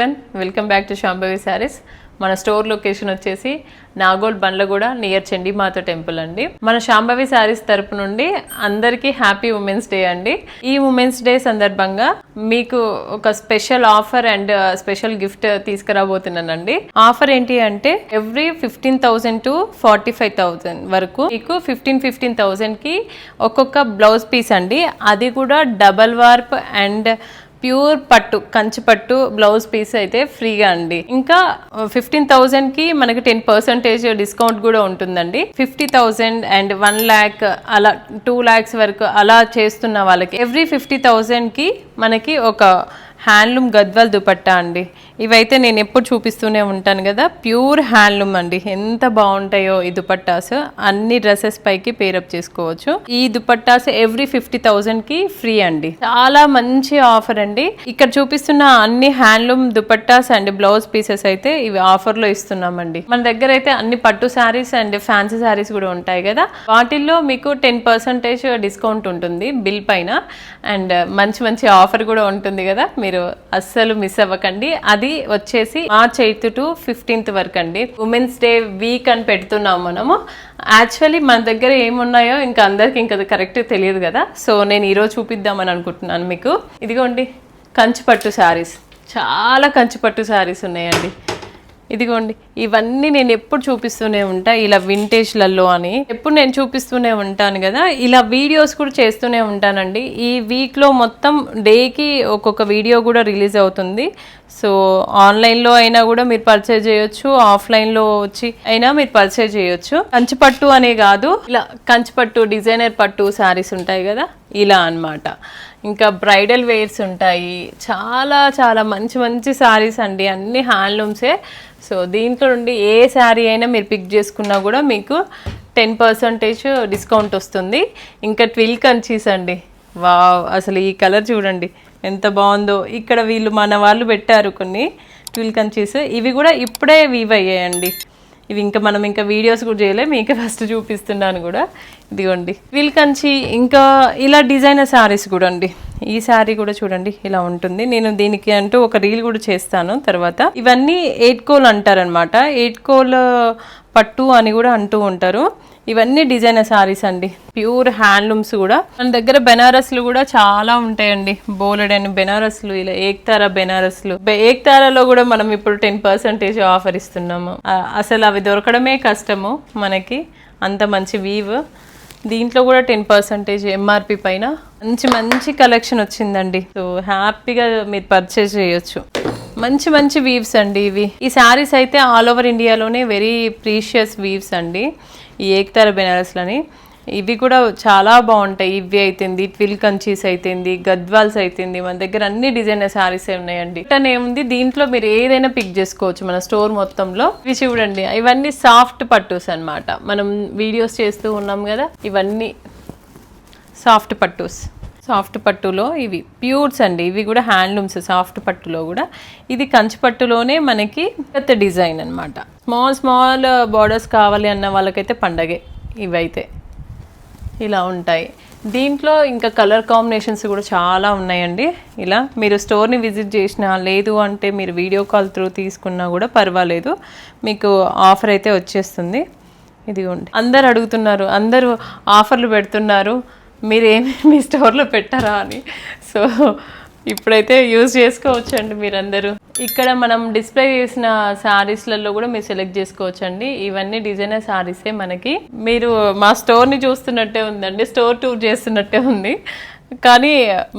Everyone, welcome back to Shambhavi saris. మన store location వచ్చేసి Nagole Bandlaguda near Chandi Mata temple అండి. మన శాంభవి శారీస్ తరపు నుండి అందరికీ హ్యాపీ ఉమెన్స్ డే అండి. ఈ ఉమెన్స్ డే సందర్భంగా మీకు ఒక special offer and special gift తీసుకురాబోతున్నానండి. ఆఫర్ ఏంటి అంటే ఎవ్రీ 15,000 to 45,000 వరకు మీకు 15,000 కి ఒక్కొక్క బ్లౌజ్ పీస్ అండి. అది కూడా డబల్ వార్ప్ అండ్ ప్యూర్ పట్టు కంచి పట్టు బ్లౌజ్ పీస్ అయితే ఫ్రీగా అండి. ఇంకా 15,000 కి మనకి 10% డిస్కౌంట్ కూడా ఉంటుందండి. 50,000 అండ్ 1 lakh అలా 2 lakhs వరకు అలా చేస్తున్న వాళ్ళకి ఎవ్రీ 50,000 కి మనకి ఒక హ్యాండ్లూమ్ గద్వాల్ దుపట్టా అండి. ఇవైతే నేను ఎప్పుడు చూపిస్తూనే ఉంటాను కదా, ప్యూర్ హ్యాండ్లూమ్ అండి. ఎంత బాగుంటాయో ఈ దుపట్టాస్. అన్ని డ్రెస్సెస్ పైకి పేరప్ చేసుకోవచ్చు. ఈ దుపట్టాస్ ఎవ్రీ 50,000 కి ఫ్రీ అండి. చాలా మంచి ఆఫర్ అండి. ఇక్కడ చూపిస్తున్న అన్ని handloom dupattas and blouse pieces అయితే ఇవి ఆఫర్ లో ఇస్తున్నామండి. మన దగ్గర అయితే అన్ని పట్టు శారీస్ అండ్ ఫ్యాన్సీ శారీస్ కూడా ఉంటాయి కదా, వాటిల్లో మీకు 10% డిస్కౌంట్ ఉంటుంది బిల్ పైన. అండ్ మంచి మంచి ఆఫర్ కూడా ఉంటుంది కదా, మీరు అస్సలు మిస్ అవ్వకండి. అది వచ్చేసి March 8th to 15th వరకు అండి. ఉమెన్స్ డే వీక్ అని పెడుతున్నాం మనము. యాక్చువల్లీ మన దగ్గర ఏమున్నాయో ఇంకా అందరికి ఇంకా కరెక్ట్ తెలియదు కదా, సో నేను ఈరోజు చూపిద్దామని అనుకుంటున్నాను మీకు. ఇదిగోండి కంచిపట్టు శారీస్, చాలా కంచిపట్టు శారీస్ ఉన్నాయండి. ఇదిగోండి ఇవన్నీ నేను ఎప్పుడు చూపిస్తూనే ఉంటా, ఇలా వింటేజ్లలో అని ఎప్పుడు నేను చూపిస్తూనే ఉంటాను కదా. ఇలా వీడియోస్ కూడా చేస్తూనే ఉంటానండి. ఈ వీక్లో మొత్తం డేకి ఒక్కొక్క వీడియో కూడా రిలీజ్ అవుతుంది. సో ఆన్లైన్లో అయినా కూడా మీరు పర్చేజ్ చేయొచ్చు, ఆఫ్లైన్లో వచ్చి అయినా మీరు పర్చేజ్ చేయొచ్చు. కంచిపట్టు అనే కాదు, ఇలా కంచిపట్టు డిజైనర్ పట్టు శారీస్ ఉంటాయి కదా, ఇలా అన్నమాట. ఇంకా బ్రైడల్ వేర్స్ ఉంటాయి. చాలా చాలా మంచి మంచి శారీస్ అండి, అన్ని హ్యాండ్లూమ్సే. సో దీంట్లో నుండి ఏ శారీ అయినా మీరు పిక్ చేసుకున్నా కూడా మీకు 10% డిస్కౌంట్ వస్తుంది. ఇంకా ట్విల్ కంచీస్ అండి, వావ్, అసలు ఈ కలర్ చూడండి ఎంత బాగుందో. ఇక్కడ వీళ్ళు మన వాళ్ళు పెట్టారు కొన్ని ట్విల్ కంచీస్. ఇవి కూడా ఇప్పుడే వీవ్ అయ్యాయండి. ఇవి ఇంకా మనం ఇంకా వీడియోస్ కూడా చేయలేము, మీకు ఫస్ట్ చూపిస్తున్నాను కూడా. ఇదిగోండి ట్విల్ కంచి. ఇంకా ఇలా డిజైనర్ శారీస్ కూడా అండి. ఈ శారీ కూడా చూడండి ఇలా ఉంటుంది. నేను దీనికి అంటూ ఒక రీల్ కూడా చేస్తాను తర్వాత. ఇవన్నీ 8 కోల్ అంటారనమాట. 8 కోల్ పట్టు అని కూడా అంటూ ఉంటారు. ఇవన్నీ డిజైనర్ శారీస్ అండి, ప్యూర్ హ్యాండ్లూమ్స్ కూడా. మన దగ్గర బెనారస్లు కూడా చాలా ఉంటాయండి, బోలెడని బెనారస్లు. ఇలా ఏక్తారా బెనారస్లు, ఏక్తారాలో కూడా మనం ఇప్పుడు 10% ఆఫర్ ఇస్తున్నాము. అసలు అవి దొరకడమే కష్టము మనకి, అంత మంచి వీవ్. దీంట్లో కూడా 10% ఎంఆర్పి పైన మంచి మంచి కలెక్షన్ వచ్చిందండి. సో హ్యాపీగా మీరు పర్చేజ్ చేయొచ్చు. మంచి మంచి వీవ్స్ అండి ఇవి. ఈ శారీస్ అయితే ఆల్ ఓవర్ ఇండియాలోనే వెరీ ప్రీషియస్ వీవ్స్ అండి, ఈ ఏక్తారా బెనారస్లని. ఇవి కూడా చాలా బాగుంటాయి. ఇవి అయితేంది, ట్విల్ కంచీస్ అయితేంది, గద్వాల్స్ అయితేంది, మన దగ్గర అన్ని డిజైనర్ శారీస్ ఉన్నాయండి. ఏముంది దీంట్లో మీరు ఏదైనా పిక్ చేసుకోవచ్చు మన స్టోర్ మొత్తంలో. ఇవి చూడండి, ఇవన్నీ సాఫ్ట్ పట్టూస్ అన్నమాట. మనం వీడియోస్ చేస్తూ ఉన్నాం కదా, ఇవన్నీ సాఫ్ట్ పట్టూస్. సాఫ్ట్ పట్టులో ఇవి ప్యూర్స్ అండి. ఇవి కూడా హ్యాండ్లూమ్స్ సాఫ్ట్ పట్టులో కూడా. ఇది కంచి పట్టులోనే మనకి పెద్ద డిజైన్ అన్నమాట. స్మాల్ స్మాల్ బార్డర్స్ కావాలి అన్న వాళ్ళకైతే పండగే. ఇవైతే ఇలా ఉంటాయి. దీంట్లో ఇంకా కలర్ కాంబినేషన్స్ కూడా చాలా ఉన్నాయండి. ఇలా మీరు స్టోర్ని విజిట్ చేసినా, లేదు అంటే మీరు వీడియో కాల్ త్రూ తీసుకున్నా కూడా పర్వాలేదు, మీకు ఆఫర్ అయితే వచ్చేస్తుంది. ఇదిగోండి, అందరు అడుగుతున్నారు, అందరూ ఆఫర్లు పెడుతున్నారు, మీరేమి మీ స్టోర్లో పెట్టారా అని. సో ఇప్పుడైతే యూజ్ చేసుకోవచ్చండి మీరందరూ. ఇక్కడ మనం డిస్ప్లే చేసిన శారీస్లలో కూడా మీరు సెలెక్ట్ చేసుకోవచ్చండి. ఇవన్నీ డిజైనర్ శారీసే మనకి. మీరు మా స్టోర్ని చూస్తున్నట్టే ఉందండి, స్టోర్ టూర్ చేస్తున్నట్టే ఉంది, కానీ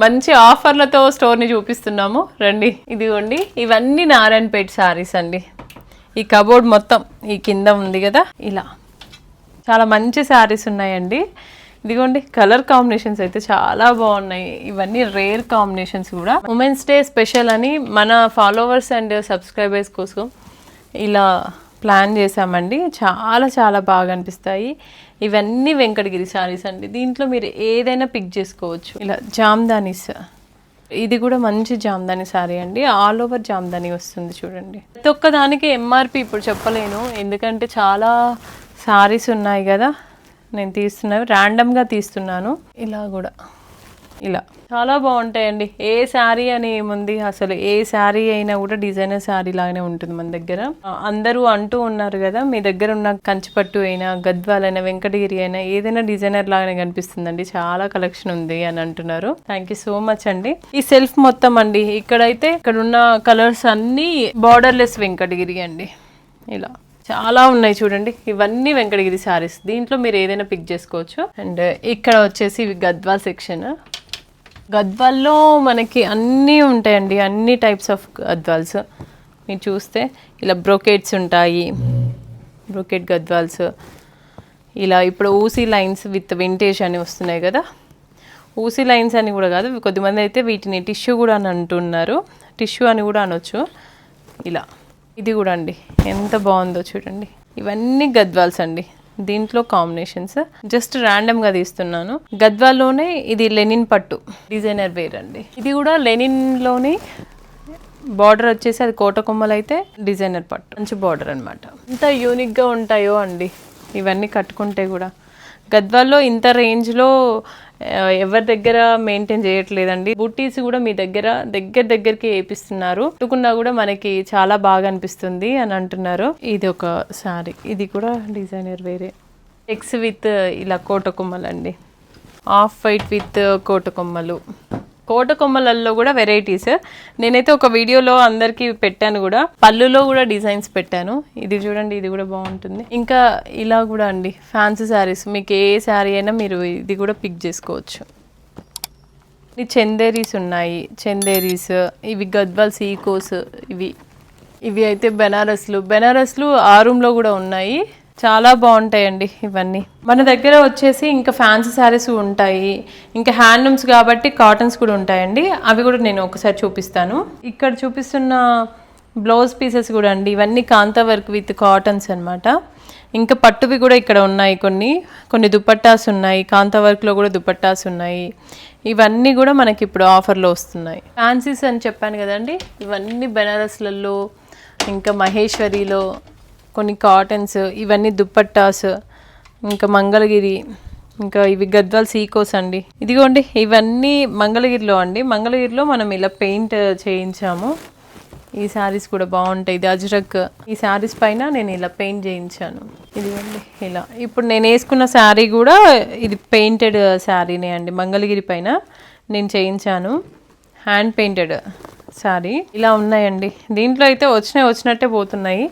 మంచి ఆఫర్లతో స్టోర్ని చూపిస్తున్నాము రండి. ఇదిగోండి ఇవన్నీ నారాయణపేట శారీస్ అండి. ఈ కబోర్డ్ మొత్తం ఈ కింద ఉంది కదా, ఇలా చాలా మంచి శారీస్ ఉన్నాయండి. ఇదిగోండి కలర్ కాంబినేషన్స్ అయితే చాలా బాగున్నాయి. ఇవన్నీ రేర్ కాంబినేషన్స్ కూడా. ఉమెన్స్ డే స్పెషల్ అని మన ఫాలోవర్స్ అండ్ సబ్స్క్రైబర్స్ కోసం ఇలా ప్లాన్ చేసామండి. చాలా చాలా బాగా అనిపిస్తాయి. ఇవన్నీ వెంకటగిరి శారీస్ అండి. దీంట్లో మీరు ఏదైనా పిక్ చేసుకోవచ్చు. ఇలా జామ్దానీస్, ఇది కూడా మంచి జామ్దాని శారీ అండి. ఆల్ ఓవర్ జామ్దాని వస్తుంది చూడండి. ప్రతి ఒక్క దానికి ఎంఆర్పి ఇప్పుడు చెప్పలేను, ఎందుకంటే చాలా శారీస్ ఉన్నాయి కదా. నేను తీస్తున్నవి ర్యాండమ్గా తీస్తున్నాను. ఇలా కూడా ఇలా చాలా బాగుంటాయండి. ఏ శారీ అని ఏముంది, అసలు ఏ శారీ అయినా కూడా డిజైనర్ శారీ లాగానే ఉంటుంది మన దగ్గర. అందరూ అంటూ ఉన్నారు కదా, మీ దగ్గర ఉన్న కంచిపట్టు అయినా, గద్వాల్ అయినా, వెంకటగిరి అయినా ఏదైనా డిజైనర్ లాగానే కనిపిస్తుందండి, చాలా కలెక్షన్ ఉంది అని అంటున్నారు. థ్యాంక్ యూ సో మచ్ అండి. ఈ సెల్ఫ్ మొత్తం అండి, ఇక్కడైతే ఇక్కడ ఉన్న కలర్స్ అన్నీ బార్డర్లెస్ వెంకటగిరి అండి. ఇలా చాలా ఉన్నాయి చూడండి, ఇవన్నీ వెంకటగిరి శారీస్. దీంట్లో మీరు ఏదైనా పిక్ చేసుకోవచ్చు. అండ్ ఇక్కడ వచ్చేసి ఇవి గద్వాల్ సెక్షన్. గద్వాల్లో మనకి అన్నీ ఉంటాయండి, అన్ని టైప్స్ ఆఫ్ గద్వాల్స్. మీరు చూస్తే ఇలా బ్రోకెట్స్ ఉంటాయి, బ్రోకెట్ గద్వాల్స్. ఇలా ఇప్పుడు ఊసీ లైన్స్ విత్ వింటేజ్ అని వస్తున్నాయి కదా, ఊసీ లైన్స్ అని కూడా కాదు, కొద్దిమంది అయితే వీటిని టిష్యూ కూడా అని అంటున్నారు, టిష్యూ అని కూడా అనొచ్చు. ఇలా ఇది కూడా అండి ఎంత బాగుందో చూడండి, ఇవన్నీ గద్వాల్స్ అండి. దీంట్లో కాంబినేషన్స్ జస్ట్ ర్యాండమ్గా తీస్తున్నాను. గద్వాల్లోనే ఇది లెనిన్ పట్టు డిజైనర్ వేర్ అండి. ఇది కూడా లెనిన్లోని బార్డర్ వచ్చేసి అది కోట కొమ్మలు అయితే డిజైనర్ పట్టు, మంచి బార్డర్ అనమాట. ఎంత యూనిక్గా ఉంటాయో అండి ఇవన్నీ కట్టుకుంటే కూడా. గద్వాల్లో ఇంత రేంజ్లో ఎవరి దగ్గర మెయింటైన్ చేయట్లేదండి. బుట్టీస్ కూడా మీ దగ్గరికి వేపిస్తున్నారు, కట్టుకున్నా కూడా మనకి చాలా బాగా అనిపిస్తుంది అని అంటున్నారు. ఇది ఒక శారీ, ఇది కూడా డిజైనర్ వేరే. ఎక్స్ విత్ ఇలా కోట కొమ్మలు అండి, ఆఫ్ వైట్ విత్ కోట కొమ్మలు. కోట కొమ్మలలో కూడా వెరైటీస్ నేనైతే ఒక వీడియోలో అందరికీ పెట్టాను కూడా, పళ్ళులో కూడా డిజైన్స్ పెట్టాను. ఇది చూడండి, ఇది కూడా బాగుంటుంది. ఇంకా ఇలా కూడా అండి ఫ్యాన్సీ శారీస్, మీకు ఏ శారీ అయినా మీరు ఇది కూడా పిక్ చేసుకోవచ్చు. ఈ చందేరీస్ ఉన్నాయి, చందేరీస్. ఇవి గద్వాల్ సీకోస్. ఇవి అయితే బెనారస్లు ఆరూమ్లో కూడా ఉన్నాయి, చాలా బాగుంటాయండి ఇవన్నీ. మన దగ్గర వచ్చేసి ఇంకా ఫ్యాన్సీ శారీస్ ఉంటాయి, ఇంకా హ్యాండ్లూమ్స్ కాబట్టి కాటన్స్ కూడా ఉంటాయండి. అవి కూడా నేను ఒకసారి చూపిస్తాను. ఇక్కడ చూపిస్తున్న బ్లౌజ్ పీసెస్ కూడా అండి, ఇవన్నీ కాంతా వర్క్ విత్ కాటన్స్ అనమాట. ఇంకా పట్టువి కూడా ఇక్కడ ఉన్నాయి, కొన్ని దుపట్టాస్ ఉన్నాయి, కాంతా వర్క్లో కూడా దుపట్టాస్ ఉన్నాయి. ఇవన్నీ కూడా మనకి ఇప్పుడు ఆఫర్లో వస్తున్నాయి. ఫ్యాన్సీస్ అని చెప్పాను కదండి, ఇవన్నీ బెనారస్లలో, ఇంకా మహేశ్వరిలో కొన్ని కాటన్స్, ఇవన్నీ దుపట్టాస్, ఇంకా మంగళగిరి, ఇంకా ఇవి గద్వాల్ సీకోస్ అండి. ఇదిగోండి ఇవన్నీ మంగళగిరిలో అండి. మంగళగిరిలో మనం ఇలా పెయింట్ చేయించాము. ఈ శారీస్ కూడా బాగుంటాయి. ఇది అజ్రక్. ఈ శారీస్ పైన నేను ఇలా పెయింట్ చేయించాను. ఇదిగోండి ఇలా. ఇప్పుడు నేను వేసుకున్న శారీ కూడా ఇది పెయింటెడ్ శారీనే అండి, మంగళగిరి పైన నేను చేయించాను, హ్యాండ్ పెయింటెడ్ శారీ. ఇలా ఉన్నాయండి. దీంట్లో అయితే వచ్చినట్టే పోతున్నాయి,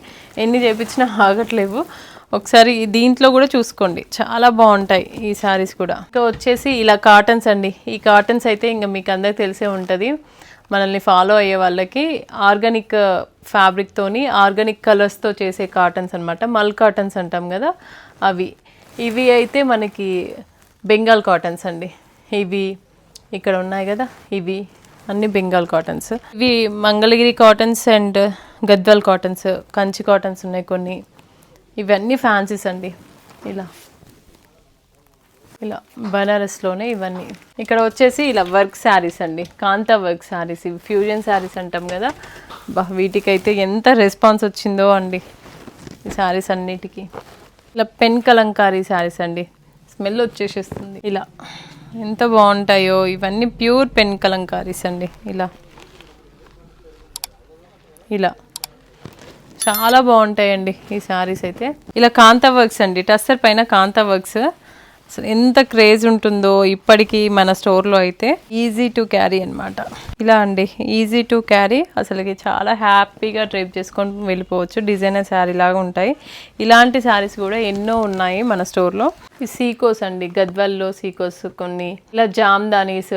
ఎన్ని చేపించినా ఆగట్లేవు. ఒకసారి దీంట్లో కూడా చూసుకోండి, చాలా బాగుంటాయి ఈ శారీస్ కూడా. ఇంకా వచ్చేసి ఇలా కాటన్స్ అండి. ఈ కాటన్స్ అయితే ఇంకా మీకు అందరికి తెలిసే ఉంటుంది, మనల్ని ఫాలో అయ్యే వాళ్ళకి. ఆర్గానిక్ ఫ్యాబ్రిక్తోని ఆర్గానిక్ కలర్స్తో చేసే కాటన్స్ అనమాట, మల్ కాటన్స్ అంటాం కదా అవి. ఇవి అయితే మనకి బెంగాల్ కాటన్స్ అండి. ఇవి ఇక్కడ ఉన్నాయి కదా, ఇవి అన్ని బెంగాల్ కాటన్స్. ఇవి Mangalagiri cottons and Gadwal cottons, Kanchi cottons ఉన్నాయి కొన్ని. ఇవన్నీ ఫ్యాన్సీస్ అండి. ఇలా బనారస్లోనే ఇవన్నీ. ఇక్కడ వచ్చేసి ఇలా వర్క్ శారీస్ అండి, కాంతా వర్క్ శారీస్. ఇవి ఫ్యూజన్ శారీస్ అంటాం కదా, వీటికైతే ఎంత రెస్పాన్స్ వచ్చిందో అండి ఈ శారీస్ అన్నిటికీ. ఇలా పెన్ కలంకారీ శారీస్ అండి, స్మెల్ వచ్చేసేస్తుంది. ఇలా ఎంత బాగుంటాయో, ఇవన్నీ ప్యూర్ పెన్ కలంకారీస్ అండి. ఇలా చాలా బాగుంటాయండి ఈ శారీస్ అయితే. ఇలా కాంతా వర్క్స్ అండి, టస్సర్ పైన కాంతా వర్క్స్. అసలు ఎంత క్రేజ్ ఉంటుందో ఇప్పటికీ మన స్టోర్లో అయితే. ఈజీ టు క్యారీ అనమాట. ఇలా అండి ఈజీ టు క్యారీ, అసలుకి చాలా హ్యాపీగా డ్రైప్ చేసుకొని వెళ్ళిపోవచ్చు. డిజైనర్ శారీ లాగా ఉంటాయి. ఇలాంటి శారీస్ కూడా ఎన్నో ఉన్నాయి మన స్టోర్లో. ఈ సీకోస్ అండి, గద్వాల్లో సీకోస్ కొన్ని. ఇలా జామ్దానీస్,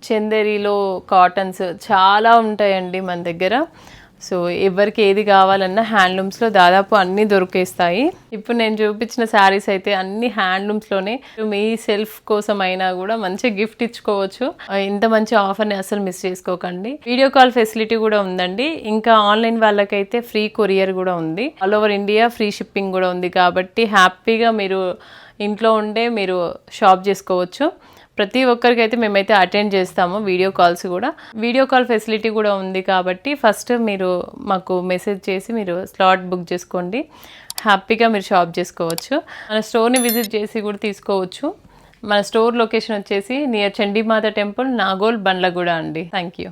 చందేరిలో కాటన్స్ చాలా ఉంటాయండి మన దగ్గర. సో ఎవరికి ఏది కావాలన్నా హ్యాండ్లూమ్స్లో దాదాపు అన్నీ దొరికేస్తాయి. ఇప్పుడు నేను చూపించిన శారీస్ అయితే అన్ని హ్యాండ్లూమ్స్లోనే. మీ సెల్ఫ్ కోసం అయినా కూడా మంచి గిఫ్ట్ ఇచ్చుకోవచ్చు. ఇంత మంచి ఆఫర్ని అసలు మిస్ చేసుకోకండి. వీడియో కాల్ ఫెసిలిటీ కూడా ఉందండి. ఇంకా ఆన్లైన్ వాళ్ళకైతే ఫ్రీ కొరియర్ కూడా ఉంది. All over India free shipping కూడా ఉంది. కాబట్టి హ్యాపీగా మీరు ఇంట్లో ఉండే మీరు షాప్ చేసుకోవచ్చు. ప్రతి ఒక్కరికైతే మేమైతే అటెండ్ చేస్తాము వీడియో కాల్స్ కూడా. వీడియో కాల్ ఫెసిలిటీ కూడా ఉంది కాబట్టి ఫస్ట్ మీరు మాకు మెసేజ్ చేసి మీరు స్లాట్ బుక్ చేసుకోండి. హ్యాపీగా మీరు షాప్ చేసుకోవచ్చు. మన స్టోర్ని విజిట్ చేసి కూడా తీసుకోవచ్చు. మన స్టోర్ లొకేషన్ వచ్చేసి నియర్ చండీమాత టెంపుల్, నాగోల్, బండ్లగూడ అండి. Thank you.